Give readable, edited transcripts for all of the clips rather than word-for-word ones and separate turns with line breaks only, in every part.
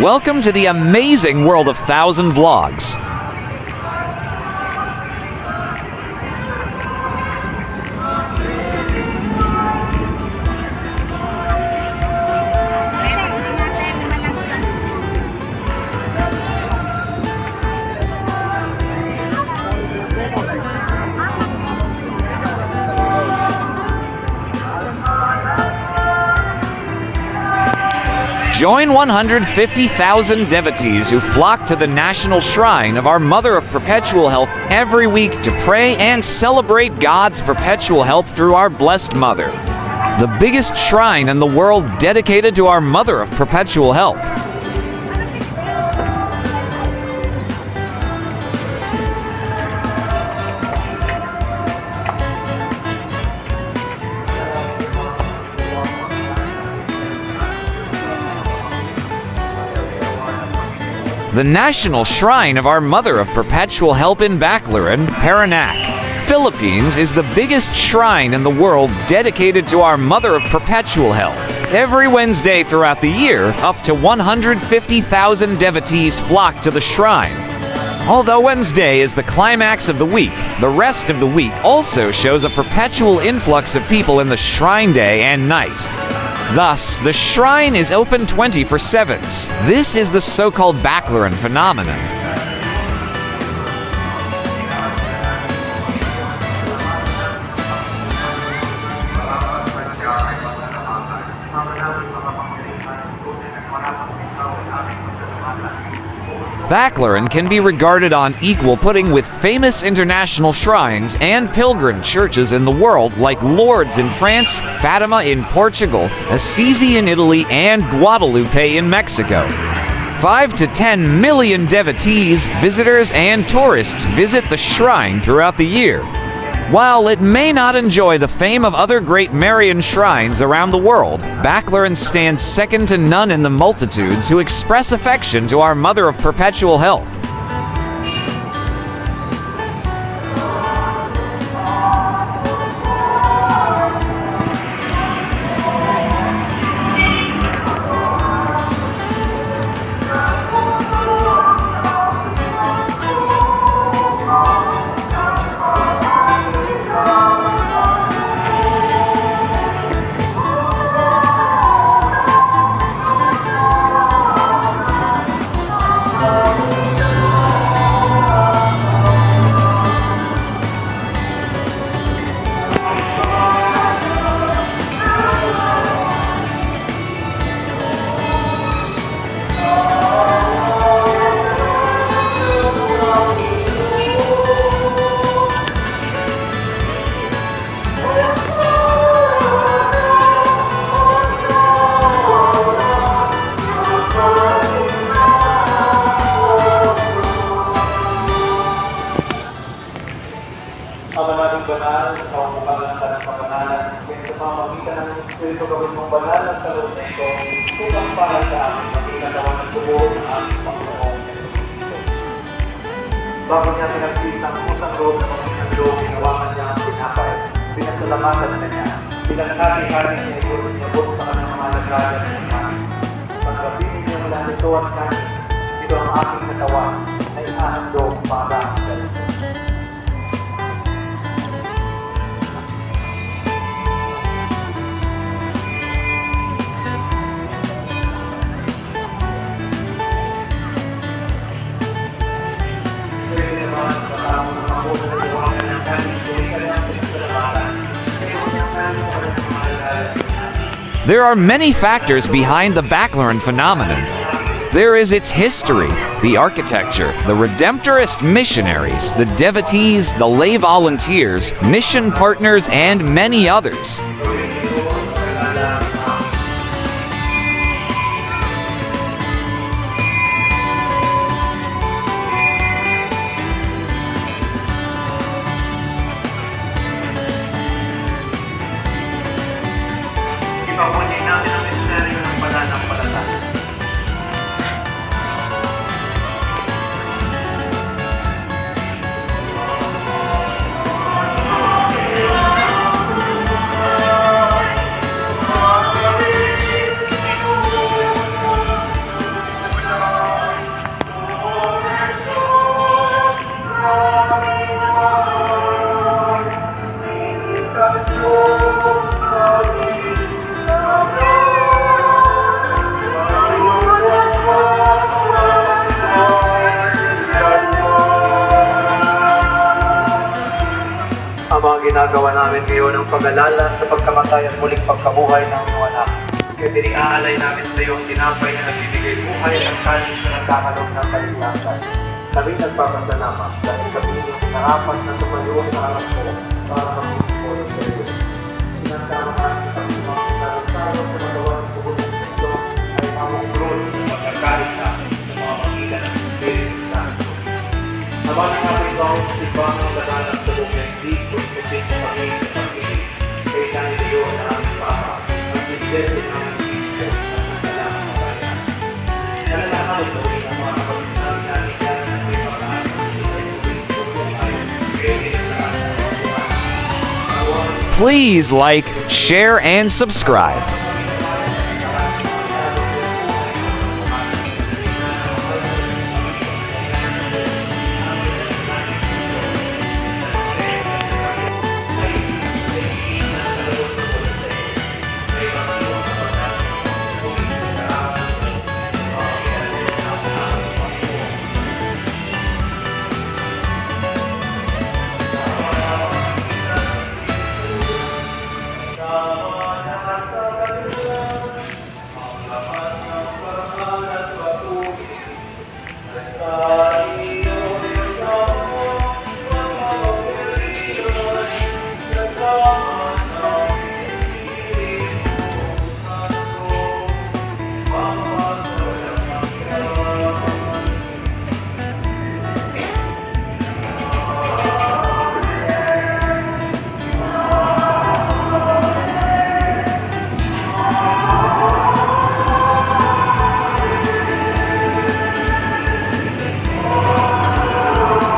Welcome to the amazing world of 1,000 Vlogs. Join 150,000 devotees who flock to the national shrine of our Mother of Perpetual Help every week to pray and celebrate God's perpetual help through our Blessed Mother. The biggest shrine in the world dedicated to our Mother of Perpetual Help. The National Shrine of our Mother of Perpetual Help in Baclaran, Parañaque, Philippines is the biggest shrine in the world dedicated to our Mother of Perpetual Help. Every Wednesday throughout the year, up to 150,000 devotees flock to the shrine. Although Wednesday is the climax of the week, the rest of the week also shows a perpetual influx of people in the shrine day and night. Thus, the shrine is open 24/7. This is the so-called Baclaran phenomenon. Baclaran can be regarded on equal footing with famous international shrines and pilgrim churches in the world like Lourdes in France, Fatima in Portugal, Assisi in Italy, and Guadalupe in Mexico. 5 to 10 million devotees, visitors, and tourists visit the shrine throughout the year. While it may not enjoy the fame of other great Marian shrines around the world, Baclaran stands second to none in the multitudes who express affection to our Mother of Perpetual Help.
Banal, ikaw ang mapagalangka ng kapanalan, kaya sa pamamagitan ng Espiritu gawin mong banal at sa loob na ito, upang para sa amin magigalawan ng tubo ng aming Panginoon. Bago niya pinagpisa ang pusang loob ng Panginoon loob, ginawakan niya ang pinapay, pinasalamatan na niya, pinanakati-hari niya ito, niyabot sa kanyang mga lagayan ng kami. Pagkabinin niya mula nito at kami, ito ang aking katawan na ihahandog para sa ito.
There are many factors behind the Baclaran phenomenon. There is its history, the architecture, the Redemptorist missionaries, the devotees, the lay volunteers, mission partners, and many others.
namin ngayon ang pag-alala sa pagkamatay at muling pagkabuhay ng iyong anak. Kaya aalay namin sa iyo ang tinapay na nagbibigay buhay at ang kanin na nagkakalog ng kaligtasan. Kami nagpapasalamat dahil kami yung pinarapat na tumayo sa harap mo para magpupulong sa iyo. Sinasama namin ang mga pinarasalo sa magawa ng buhay ng Kristo ay mamungulod sa pagkakaligtas sa mga magilan ng Espiritu Santo. Naman ang ating bawang sipang ang lalalang sa buong hindi kung kasi kami sa pag-ibig. Kaya dahil iyo na aming Papa, ang bigyan din ang Kristo at ang salamat ng bayan. Nalalaman ito ang mga kapag-sinabi namin yan na may pagkaan ng
Please like, share, and subscribe.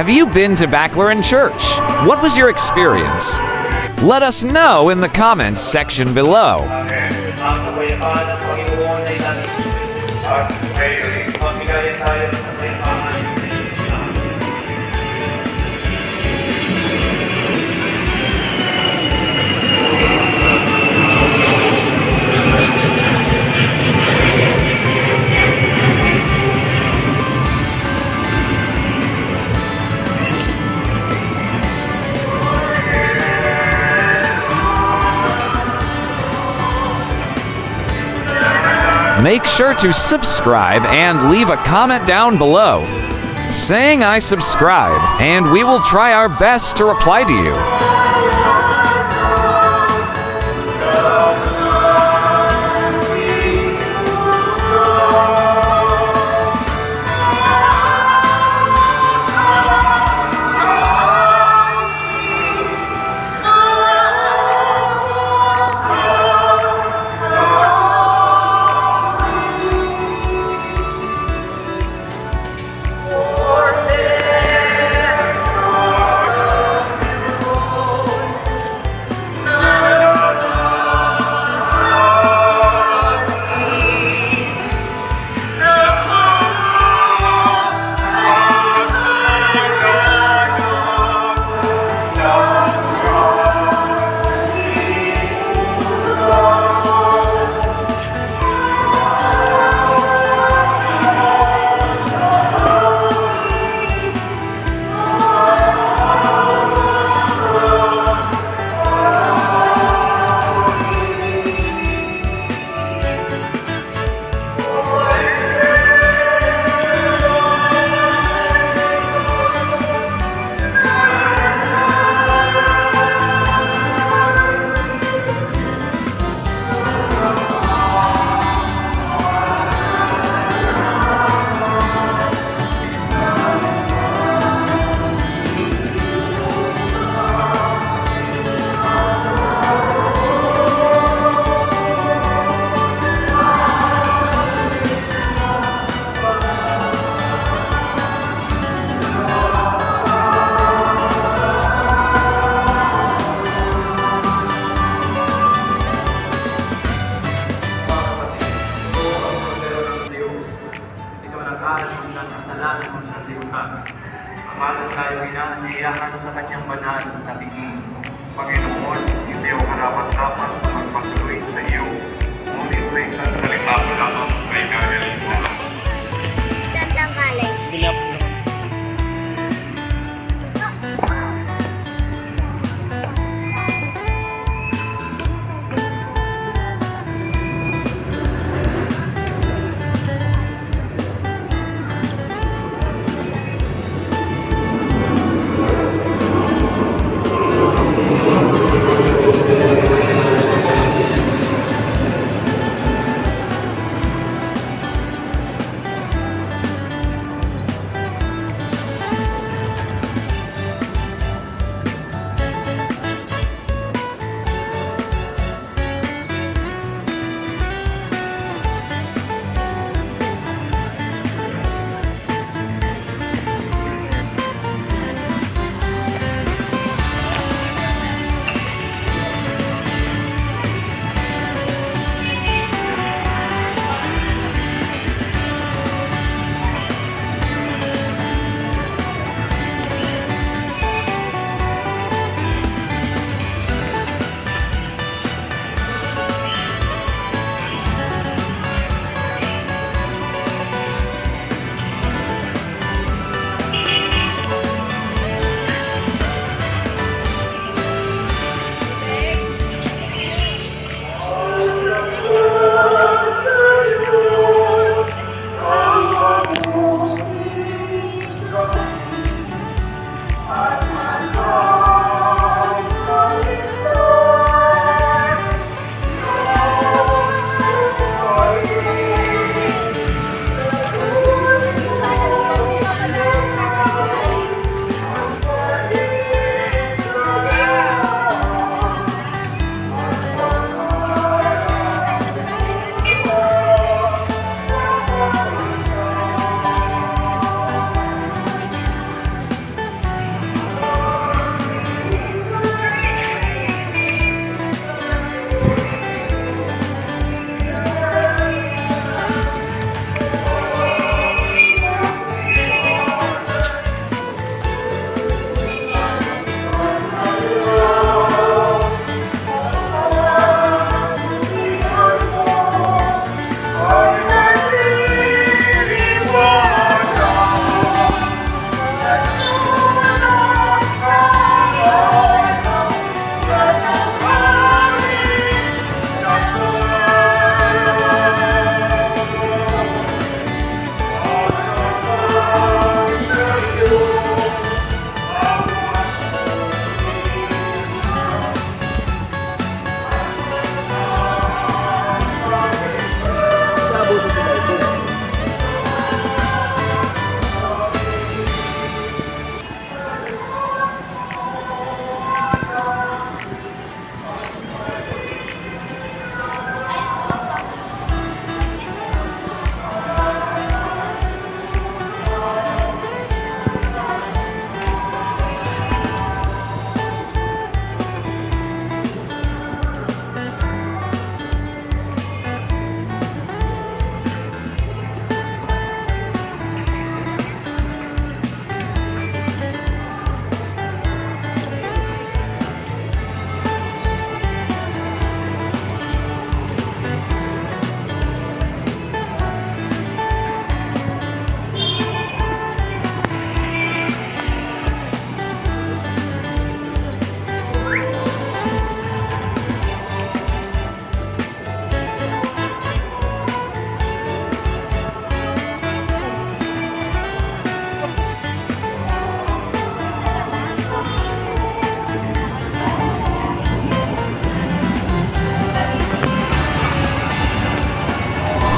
Have you been to Baclaran Church? What was your experience? Let us know in the comments section below.
Ang kapayapaan ng Panginoon ay natin at kayo magbigayan tayo sa kapayapaan ng Panginoon.
Make sure to subscribe and leave a comment down below saying I subscribe, and we will try our best to reply to you.
Amalan tayo inaanyayahan sa kanyang banal na biging. Panginoon, hindi ako karapat-dapat na magpatuloy sa iyo. Ngunit sa isang salita mo lamang ay gagaling na.
Gandang galing.
Bilap naman.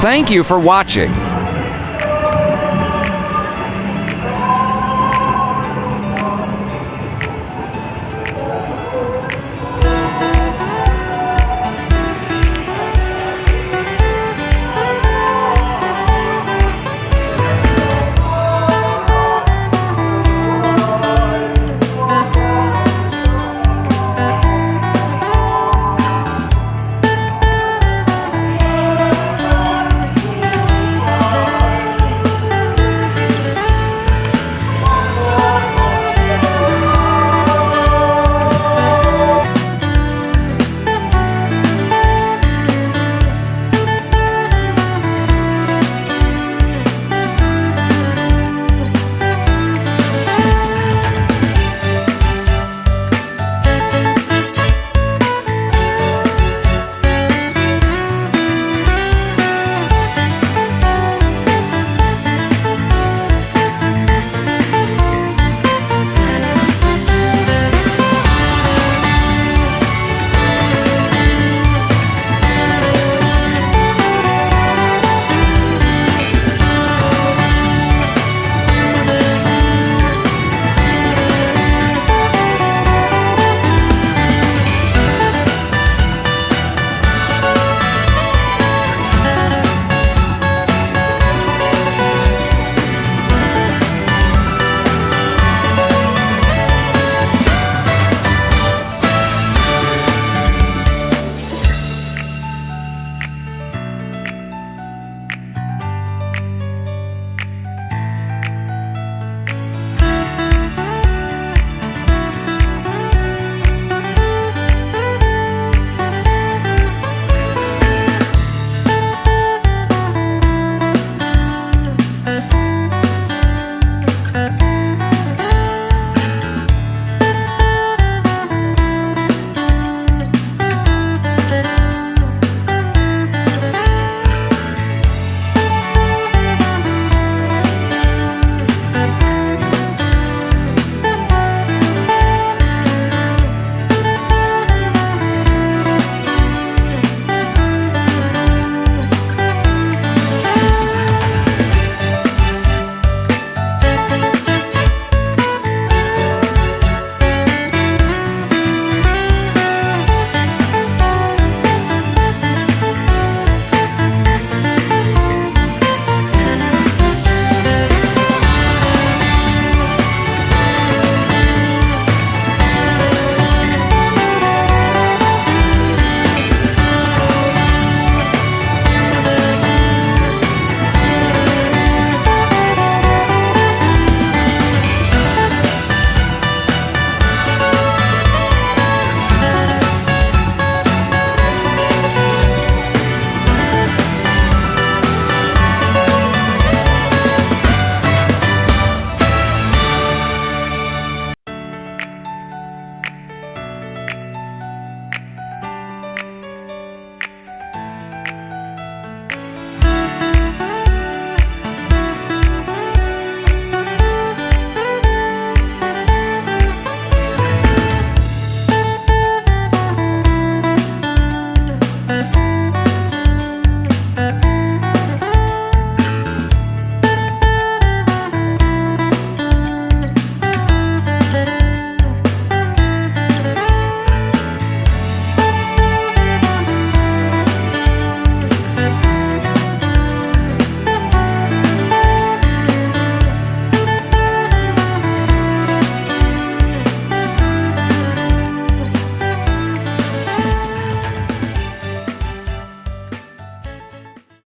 Thank you for watching.